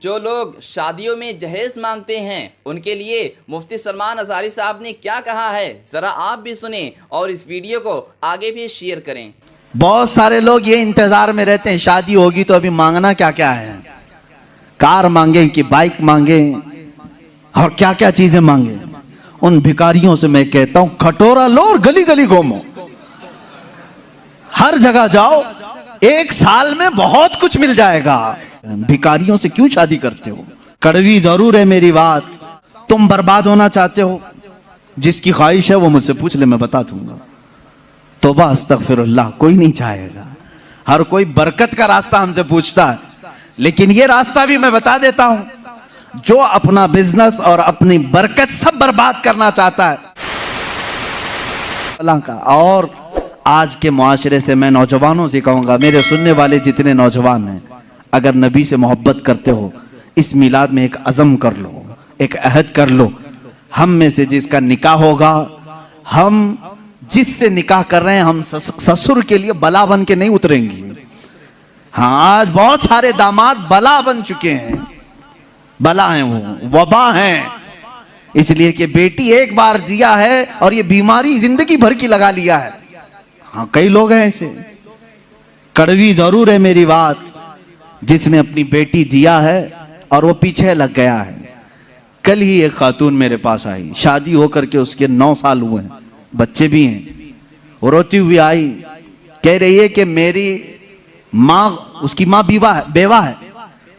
जो लोग शादियों में जहेज मांगते हैं उनके लिए मुफ्ती सलमान अज़हरी साहब ने क्या कहा है, ज़रा आप भी सुने और इस वीडियो को आगे भी शेयर करें। बहुत सारे लोग ये इंतजार में रहते हैं शादी होगी तो अभी मांगना क्या क्या है, कार मांगे कि बाइक मांगे और क्या क्या चीजें मांगे। उन भिखारियों से मैं कहता हूं खटोरा लो और गली गली घूमो, हर जगह जाओ, एक साल में बहुत कुछ मिल जाएगा। भिखारियों से क्यों शादी करते हो? कड़वी जरूर है मेरी बात, तुम बर्बाद होना चाहते हो, जिसकी ख्वाहिश है वो मुझसे पूछ ले, मैं बता दूंगा। तौबा अस्तगफिरुल्लाह, कोई नहीं चाहेगा। हर कोई बरकत का रास्ता हमसे पूछता है, लेकिन ये रास्ता भी मैं बता देता हूं, जो अपना बिजनेस और अपनी बरकत सब बर्बाद करना चाहता है अल्लाह का। और आज के मुआशरे से मैं नौजवानों से कहूंगा, मेरे सुनने वाले जितने नौजवान हैं, अगर नबी से मोहब्बत करते हो इस मिलाद में एक अज़म कर लो, एक अहद कर लो। हम में से जिसका निकाह होगा, हम जिससे निकाह कर रहे हैं, हम ससुर के लिए बला बन के नहीं उतरेंगे। हाँ, आज बहुत सारे दामाद बला बन चुके हैं, बला हैं, वो वबा हैं, इसलिए कि बेटी एक बार दिया है और ये बीमारी जिंदगी भर की लगा लिया है। हाँ, कई लोग हैं ऐसे। कड़वी जरूर है मेरी बात, जिसने अपनी बेटी दिया है और वो पीछे लग गया है। कल ही एक खातून मेरे पास आई, शादी होकर के उसके 9 साल हुए हैं, बच्चे भी हैं। वो रोती हुई आई, कह रही है कि मेरी माँ, उसकी माँ बेवा है,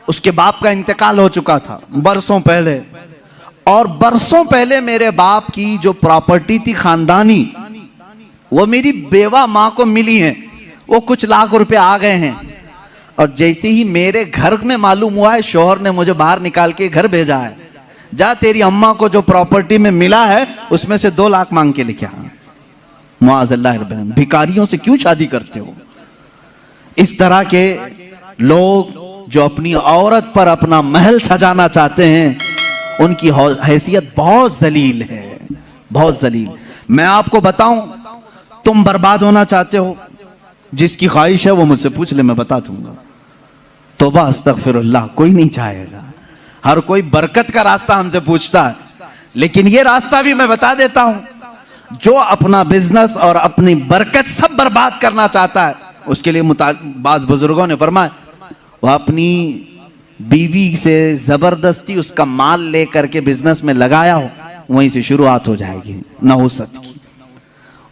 उसके बाप का इंतकाल हो चुका था बरसों पहले, और बरसों पहले मेरे बाप की जो प्रॉपर्टी थी खानदानी, वो मेरी बेवा माँ को मिली है। वो कुछ लाख रुपए आ गए हैं, और जैसे ही मेरे घर में मालूम हुआ है, शौहर ने मुझे बाहर निकाल के घर भेजा है, जा तेरी अम्मा को जो प्रॉपर्टी में मिला है उसमें से 2 लाख मांग के लेके आ। मुआज़ल्लाह, भिखारियों से क्यों शादी करते हो? इस तरह के लोग जो अपनी औरत पर अपना महल सजाना चाहते हैं, उनकी हैसियत बहुत जलील है, बहुत जलील। मैं आपको बताऊं, तुम बर्बाद होना चाहते हो, जिसकी ख्वाहिश है वो मुझसे पूछ ले, मैं बता दूंगा। तौबा अस्तगफिरुल्लाह, कोई नहीं चाहेगा। हर कोई बरकत का रास्ता हमसे पूछता है, लेकिन ये रास्ता भी मैं बता देता हूं, जो अपना बिजनेस और अपनी बरकत सब बर्बाद करना चाहता है, उसके लिए बाज़ बुजुर्गों ने फरमाया, वह अपनी बीवी से जबरदस्ती उसका माल लेकर के बिजनेस में लगाया हो, वहीं से शुरुआत हो जाएगी नहुसत की।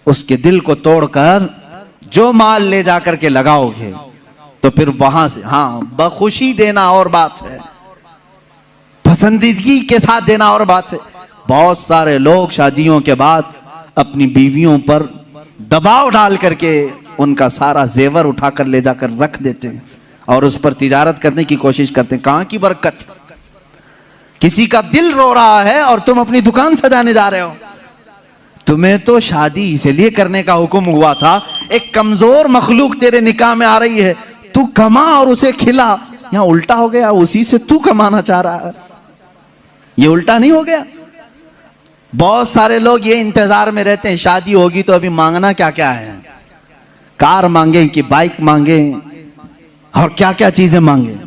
उसके दिल को तोड़कर जो माल ले जाकर के लगाओगे तो फिर वहां से, हाँ, बखुशी देना और बात है, पसंदीदगी के साथ देना और बात है। बहुत सारे लोग शादियों के बाद अपनी बीवियों पर दबाव डाल करके उनका सारा जेवर उठाकर ले जाकर रख देते हैं और उस पर तिजारत करने की कोशिश करते हैं। कहां की बरकत? किसी का दिल रो रहा है और तुम अपनी दुकान सजाने जा रहे हो। तुम्हें तो शादी इसलिए करने का हुक्म हुआ था, एक कमजोर मखलूक तेरे निकाह में आ रही है, तू कमा और उसे खिला। यहां उल्टा हो गया, उसी से तू कमाना चाह रहा है, ये उल्टा नहीं हो गया? बहुत सारे लोग ये इंतजार में रहते हैं शादी होगी तो अभी मांगना क्या क्या है, कार मांगे कि बाइक मांगे और क्या क्या चीजें मांगे।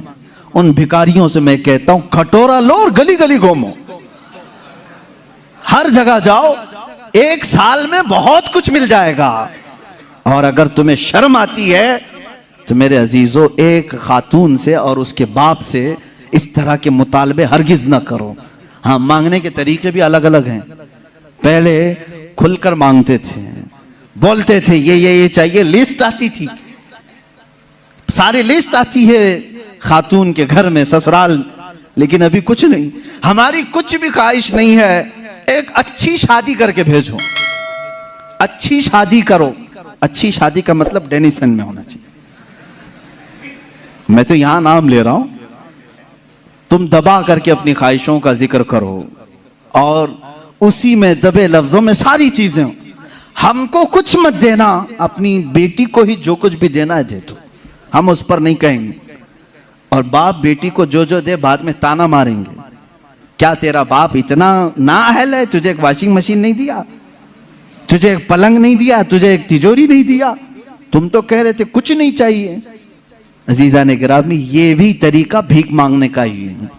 उन भिखारियों से मैं कहता हूं खटोरा लो और गली गली घूमो, हर जगह जाओ, एक साल में बहुत कुछ मिल जाएगा। और अगर तुम्हें शर्म आती है तो मेरे अजीजों, एक खातून से और उसके बाप से इस तरह के मुतालबे हरगिज ना करो। हाँ, मांगने के तरीके भी अलग अलग हैं। पहले खुलकर मांगते थे, बोलते थे ये चाहिए, लिस्ट आती थी, सारी लिस्ट आती है खातून के घर में, ससुराल। लेकिन अभी कुछ नहीं, हमारी कुछ भी ख्वाहिश नहीं है, एक अच्छी शादी करके भेजो, अच्छी शादी करो। अच्छी शादी का मतलब डेनिसन में होना चाहिए। मैं तो यहां नाम ले रहा हूं, तुम दबा करके अपनी ख्वाहिशों का जिक्र करो और उसी में दबे लफ्जों में सारी चीजें। हमको कुछ मत देना, अपनी बेटी को ही जो कुछ भी देना है दे दो, हम उस पर नहीं कहेंगे। और बाप बेटी को जो जो दे बाद में ताना मारेंगे, क्या तेरा बाप इतना नाअहल है, तुझे एक वॉशिंग मशीन नहीं दिया, तुझे एक पलंग नहीं दिया, तुझे एक तिजोरी नहीं दिया, तुम तो कह रहे थे कुछ नहीं चाहिए। अजीजा ने गिरामी, ये भी तरीका भीख मांगने का ही है।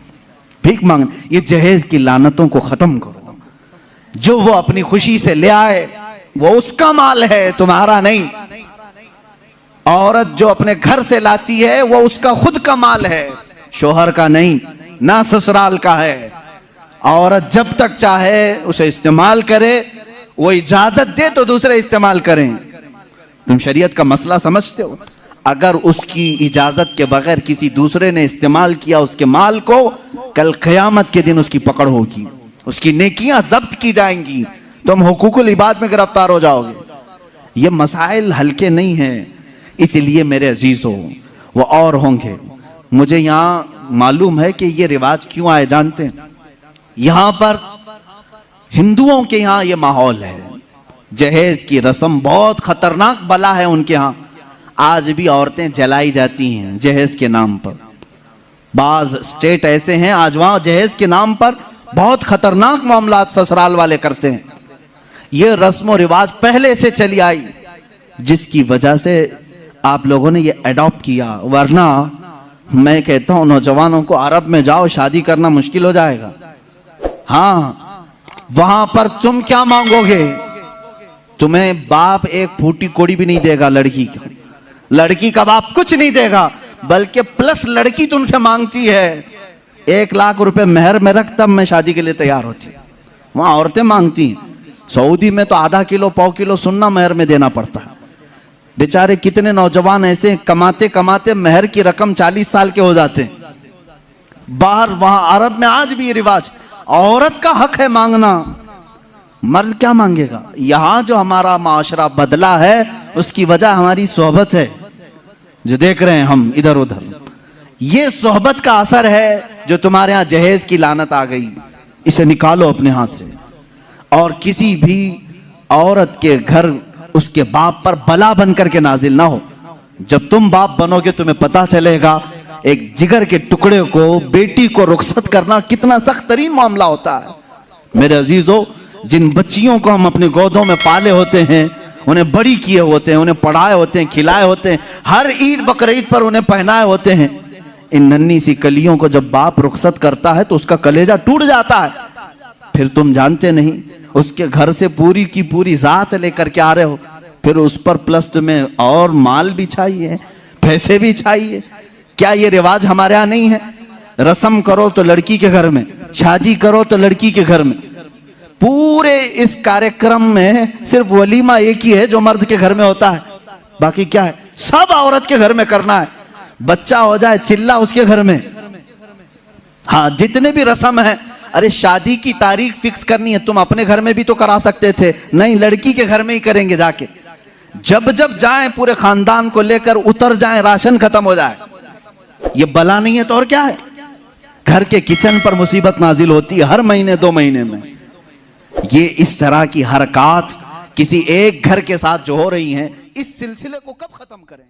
भीख मांग, ये जहेज की लानतों को खत्म करो। जो वो अपनी खुशी से ले आए वो उसका माल है, तुम्हारा नहीं। औरत जो अपने घर से लाती है वो उसका खुद का माल है, शोहर का नहीं, ना ससुराल का है। औरत जब तक चाहे उसे इस्तेमाल करे, वो इजाजत दे तो दूसरे इस्तेमाल करें। तुम शरीयत का मसला समझते हो? अगर उसकी इजाजत के बगैर किसी दूसरे ने इस्तेमाल किया उसके माल को, कल क़यामत के दिन उसकी पकड़ होगी, उसकी नेकियां जब्त की जाएंगी, तुम हुकूकुल इबाद में गिरफ्तार हो जाओगे। ये मसाइल हल्के नहीं हैं, इसलिए मेरे अजीजों वो और होंगे। मुझे यहाँ मालूम है कि ये रिवाज क्यों आए जानते हैं? यहाँ पर हिंदुओं के यहाँ ये माहौल है, जहेज की रस्म बहुत खतरनाक बला है उनके यहाँ। आज भी औरतें जलाई जाती हैं जहेज के नाम पर। बाज स्टेट ऐसे हैं आज वहां जहेज के नाम पर बहुत खतरनाक मामलात ससुराल वाले करते हैं। ये रस्म और रिवाज पहले से चली आई, जिसकी वजह से आप लोगों ने ये अडॉप्ट किया। वरना मैं कहता हूं नौजवानों को, अरब में जाओ, शादी करना मुश्किल हो जाएगा। हाँ, वहां पर तुम क्या मांगोगे? तुम्हें बाप एक फूटी कोड़ी भी नहीं देगा लड़की की। लड़की का बाप कुछ नहीं देगा, बल्कि प्लस लड़की तुमसे मांगती है 1 लाख रुपए मेहर में रख, तब मैं शादी के लिए तैयार होती। वहां औरतें मांगती हैं। सऊदी में तो आधा किलो पाव किलो सुन्ना मेहर में देना पड़ता है। बेचारे कितने नौजवान ऐसे कमाते कमाते मेहर की रकम 40 साल के हो जाते हैं। बाहर वहां अरब में आज भी ये रिवाज, औरत का हक है मांगना, मर्द क्या मांगेगा? यहां जो हमारा माशरा बदला है उसकी वजह हमारी सोहबत है, जो देख रहे हैं हम इधर उधर। ये सोहबत का असर है जो तुम्हारे यहां जहेज की लानत आ गई। इसे निकालो अपने हाथ से। और किसी भी औरत के घर उसके बाप पर बला बन करके नाजिल ना हो। जब तुम बाप बनोगे तुम्हें पता चलेगा एक जिगर के टुकड़े को, बेटी को रुखसत करना कितना सख्त तरीन मामला होता है। मेरे अजीजों, जिन बच्चियों को हम अपने गोदों में पाले होते हैं, उन्हें बड़ी किए होते हैं, उन्हें पढ़ाए होते हैं, खिलाए होते हैं, हर ईद बकरीद पर उन्हें पहनाए होते हैं, इन नन्ही सी कलियों को जब बाप रुखसत करता है तो उसका कलेजा टूट जाता है। फिर तुम जानते नहीं, उसके घर से पूरी की पूरी जात लेकर के आ रहे हो, फिर उस पर प्लस तुम्हें और माल भी चाहिए, पैसे भी चाहिए। क्या ये रिवाज हमारे यहाँ नहीं है? रस्म करो तो लड़की के घर में, शादी करो तो लड़की के घर में। पूरे इस कार्यक्रम में सिर्फ वलीमा एक ही है जो मर्द के घर में होता है, बाकी क्या है? सब औरत के घर में करना है। बच्चा हो जाए चिल्ला उसके घर में। हाँ, जितने भी रस्म है, अरे शादी की तारीख फिक्स करनी है, तुम अपने घर में भी तो करा सकते थे। नहीं, लड़की के घर में ही करेंगे जाके। जब जब जाएं पूरे खानदान को लेकर उतर जाएं, राशन खत्म हो जाए। ये बला नहीं है तो और क्या है? घर के किचन पर मुसीबत नाजिल होती है हर महीने 2 महीने में। ये इस तरह की हरकत किसी एक घर के साथ जो हो रही हैं, इस सिलसिले को कब खत्म करें?